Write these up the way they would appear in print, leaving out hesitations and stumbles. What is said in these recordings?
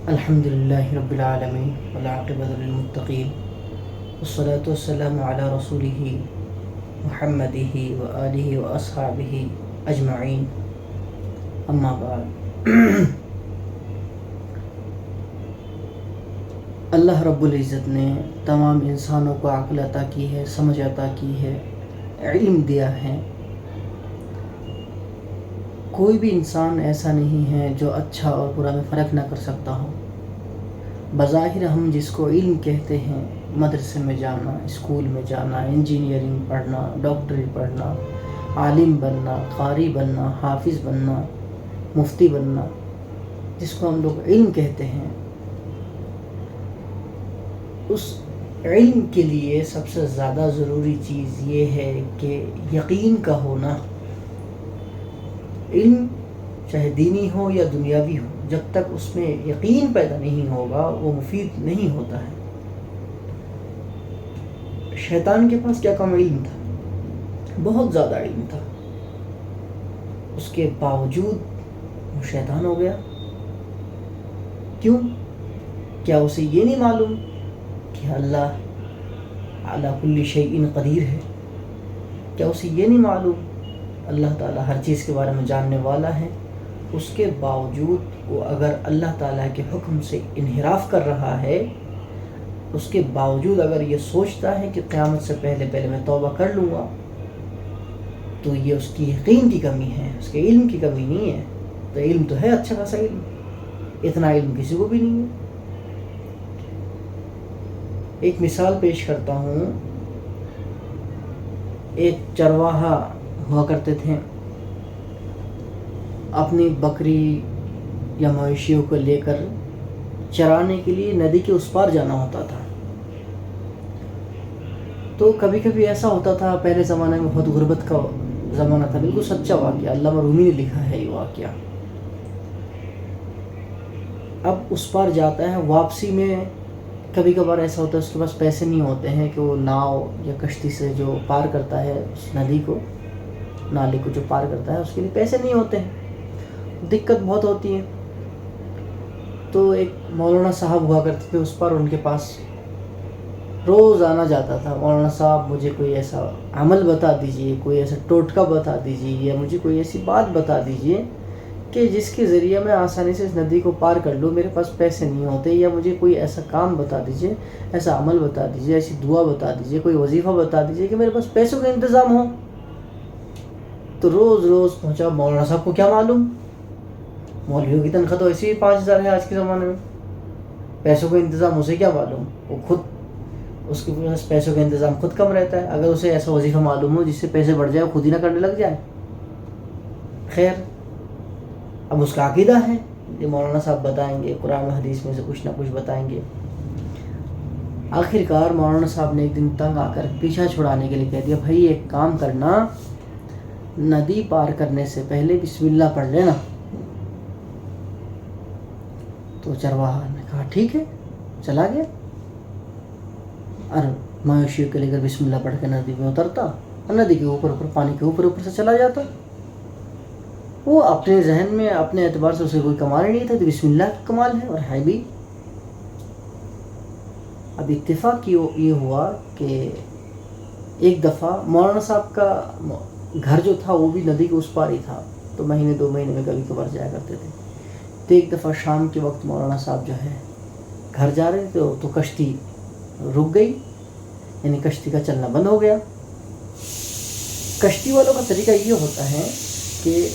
الحمد لله رب العالمين والعاقبة للمتقين والصلاة والسلام على رسوله محمده وآله وأصحابه أجمعين أما بعد اللہ رب العزت نے تمام انسانوں کو عقل عطا کی ہے، سمجھ عطا کی ہے، علم دیا ہے۔ کوئی بھی انسان ایسا نہیں ہے جو اچھا اور برا میں فرق نہ کر سکتا ہو۔ بظاہر ہم جس کو علم کہتے ہیں، مدرسے میں جانا، اسکول میں جانا، انجینئرنگ پڑھنا، ڈاکٹری پڑھنا، عالم بننا، قاری بننا، حافظ بننا، مفتی بننا، جس کو ہم لوگ علم کہتے ہیں، اس علم کے لیے سب سے زیادہ ضروری چیز یہ ہے کہ یقین کا ہونا۔ علم چاہے دینی ہو یا دنیاوی ہو، جب تک اس میں یقین پیدا نہیں ہوگا وہ مفید نہیں ہوتا ہے۔ شیطان کے پاس کیا کم علم تھا، بہت زیادہ علم تھا، اس کے باوجود وہ شیطان ہو گیا۔ کیوں؟ کیا اسے یہ نہیں معلوم کہ اللہ علی کل شیء قدیر ہے؟ کیا اسے یہ نہیں معلوم اللہ تعالیٰ ہر چیز کے بارے میں جاننے والا ہے؟ اس کے باوجود وہ اگر اللہ تعالیٰ کے حکم سے انحراف کر رہا ہے، اس کے باوجود اگر یہ سوچتا ہے کہ قیامت سے پہلے میں توبہ کر لوں گا، تو یہ اس کی یقین کی کمی ہے، اس کے علم کی کمی نہیں ہے۔ تو علم تو ہے اچھا خاصا علم، اتنا علم کسی کو بھی نہیں ہے۔ ایک مثال پیش کرتا ہوں۔ ایک چرواہا ہوا کرتے تھے، اپنی بکری یا مویشیوں کو لے کر چرانے کے لیے ندی کے اس پار جانا ہوتا تھا۔ تو کبھی کبھی ایسا ہوتا تھا، پہلے زمانے میں بہت غربت کا زمانہ تھا، بالکل سچا واقعہ، علامہ رومی نے لکھا ہے یہ واقعہ۔ اب اس پار جاتا ہے، واپسی میں کبھی کبھار ایسا ہوتا ہے اس کے پاس پیسے نہیں ہوتے ہیں کہ وہ ناؤ یا کشتی سے جو پار کرتا ہے اس ندی کو، نالے کو جو پار کرتا ہے، اس کے لیے پیسے نہیں ہوتے ہیں، دقت بہت ہوتی ہے۔ تو ایک مولانا صاحب ہوا کرتے تھے اس پر، ان کے پاس روز آنا جاتا تھا، مولانا صاحب مجھے کوئی ایسا عمل بتا دیجئے، کوئی ایسا ٹوٹکا بتا دیجئے، یا مجھے کوئی ایسی بات بتا دیجئے کہ جس کے ذریعے میں آسانی سے اس ندی کو پار کر لوں، میرے پاس پیسے نہیں ہوتے، یا مجھے کوئی ایسا کام بتا دیجئے، ایسا عمل بتا دیجئے، ایسی دعا بتا دیجئے، کوئی وظیفہ بتا دیجئے کہ میرے پاس پیسوں کا انتظام ہو۔ تو روز روز پہنچا، مولانا صاحب کو کیا معلوم، مولویوں کی تنخواہ تو ایسی ہی 5,000 ہے آج کے زمانے میں، پیسوں کا انتظام اسے کیا معلوم، وہ خود اس کے پاس پیسوں کا انتظام خود کم رہتا ہے۔ اگر اسے ایسا وظیفہ معلوم ہو جس سے پیسے بڑھ جائے، خود ہی نہ کرنے لگ جائے۔ خیر، اب اس کا عقیدہ ہے، یہ مولانا صاحب بتائیں گے، قرآن و حدیث میں سے کچھ نہ کچھ بتائیں گے۔ آخر کار مولانا صاحب نے ایک دن تنگ آ کر پیچھا چھڑانے کے لیے کہہ دیا، بھائی ایک کام کرنا، ندی پار کرنے سے پہلے بسم اللہ پڑھ لینا۔ تو چرواہا نے کہا ٹھیک ہے، چلا گیا، اور مویشیوں کے لے کر بسم اللہ پڑھ کے ندی میں اترتا، اور ندی کے اوپر پانی کے اوپر سے چلا جاتا۔ وہ اپنے ذہن میں اپنے اعتبار سے اسے کوئی کمال ہی نہیں تھا، تو بسم اللہ کا کمال ہے، اور ہے بھی۔ اب اتفاق یہ ہوا کہ ایک دفعہ مولانا صاحب کا گھر جو تھا وہ بھی ندی کے اس پار ہی تھا، تو مہینے 2 مہینے میں کبھی کبھار جایا کرتے تھے۔ تو ایک دفعہ شام کے وقت مولانا صاحب جو ہے گھر جا رہے تھے، تو کشتی رک گئی، یعنی کشتی کا چلنا بند ہو گیا۔ کشتی والوں کا طریقہ یہ ہوتا ہے کہ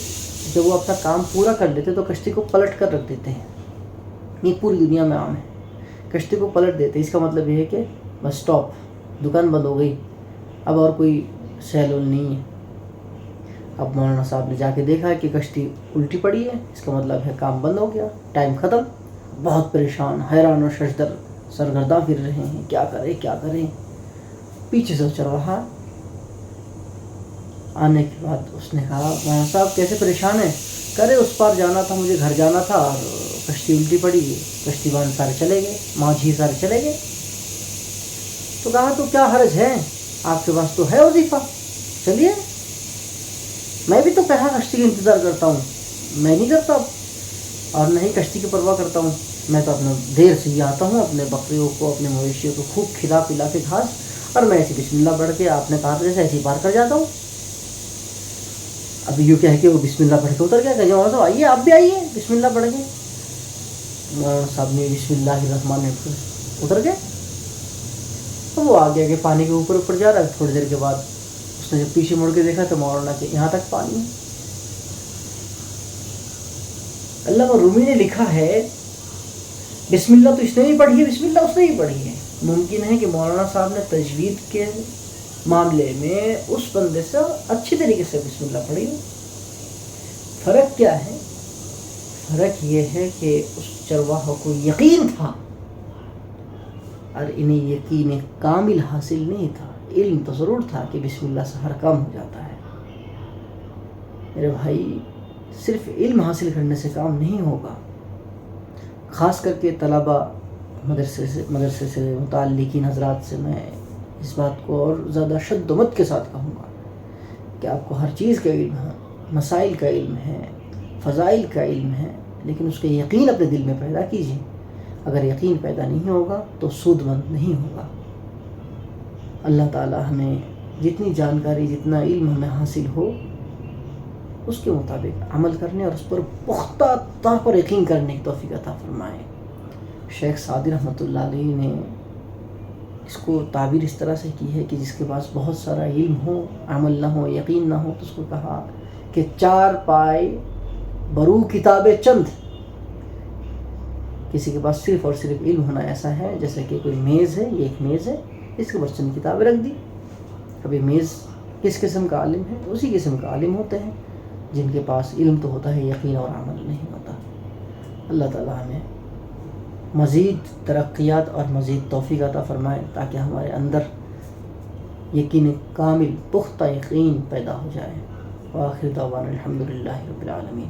جب وہ اپنا کام پورا کر لیتے تو کشتی کو پلٹ کر رکھ دیتے ہیں، یہ پوری دنیا میں عام ہے، کشتی کو پلٹ دیتے ہیں۔ اس کا مطلب یہ ہے کہ بس سٹاپ، دکان بند ہو گئی، اب اور کوئی سیل نہیں ہے۔ اب مولانا صاحب نے جا کے دیکھا کہ کشتی الٹی پڑی ہے، اس کا مطلب ہے کام بند ہو گیا، ٹائم ختم۔ بہت پریشان، حیران و ششدر، سرگرداں پھر رہے ہیں، کیا کریں۔ پیچھے سے چرواہا آنے کے بعد اس نے کہا، مولانا صاحب کیسے پریشان ہیں؟ کرے اس پار جانا تھا، مجھے گھر جانا تھا، اور کشتی الٹی پڑی، کشتی والے سارے چلے گئے، ماجھی سارے چلے گئے۔ تو کہا تو کیا حرج ہے، آپ کے پاس تو ہے وظیفہ، چلیے۔ میں بھی تو کہا کشتی کا انتظار کرتا ہوں، میں نہیں کرتا اور نہ ہی کشتی کی پرواہ کرتا ہوں، میں تو اپنا دیر سے ہی آتا ہوں، اپنے بکریوں کو اپنے مویشیوں کو خوب کھلا پلا کے گھاس، اور میں ایسی بسم اللہ پڑھ کے آپ نے کہا جیسے ایسے ہی پار کر جاتا ہوں۔ اب یوں کہہ کے وہ بسم اللہ پڑھ کے اتر گیا، کہ مولانا صاحب آئیے، آپ بھی آئیے بسم اللہ پڑھ کے۔ مولانا صاحب نے بسم اللہ الرحمن الرحیم اتر گئے، تو وہ آگے آگے پانی کے اوپر جا رہا ہے۔ تھوڑی دیر کے بعد اس نے جب پیچھے مڑ کے دیکھا تو مولانا کے یہاں تک پانی ہے۔ علامہ رومی نے لکھا ہے بسم اللہ تو اس نے نہیں پڑھی ہے، بسم اللہ اس نے ہی پڑھی ہے۔ ممکن ہے کہ مولانا صاحب نے تجوید کے معاملے میں اس بندے سے اچھی طریقے سے بسم اللہ پڑھی ہو۔ فرق کیا ہے؟ فرق یہ ہے کہ اس چرواہوں کو یقین تھا اور انہیں یقین کامل حاصل نہیں تھا۔ علم تو ضرور تھا کہ بسم اللہ سے ہر کام ہو جاتا ہے۔ میرے بھائی، صرف علم حاصل کرنے سے کام نہیں ہوگا۔ خاص کر کے طلبہ مدرسے سے متعلقین حضرات سے میں اس بات کو اور زیادہ شد و مت کے ساتھ کہوں گا کہ آپ کو ہر چیز کا علم ہے، مسائل کا علم ہے، فضائل کا علم ہے، لیکن اس کا یقین اپنے دل میں پیدا کیجیے۔ اگر یقین پیدا نہیں ہوگا تو سود مند نہیں ہوگا۔ اللہ تعالی ہمیں جتنی جانکاری، جتنا علم ہمیں حاصل ہو، اس کے مطابق عمل کرنے اور اس پر پختہ طور پر یقین کرنے کی توفیق عطا فرمائے۔ شیخ سعدی رحمۃ اللہ علیہ نے اس کو تعبیر اس طرح سے کی ہے کہ جس کے پاس بہت سارا علم ہو، عمل نہ ہو، یقین نہ ہو، تو اس کو کہا کہ 4 پائے برو کتابیں چند۔ کسی کے پاس صرف اور صرف علم ہونا ایسا ہے جیسے کہ کوئی میز ہے، یہ ایک میز ہے، اس کے اوپر چند کتابیں رکھ دی۔ اب یہ میز کس قسم کا عالم ہے؟ اسی قسم کا عالم ہوتے ہیں جن کے پاس علم تو ہوتا ہے، یقین اور عمل نہیں ہوتا۔ اللہ تعالیٰ ہمیں مزید ترقیات اور مزید توفیق عطا فرمائے تاکہ ہمارے اندر یقین کامل، پختہ یقین پیدا ہو جائے۔ وآخر دعوانا الحمدللہ رب العالمین۔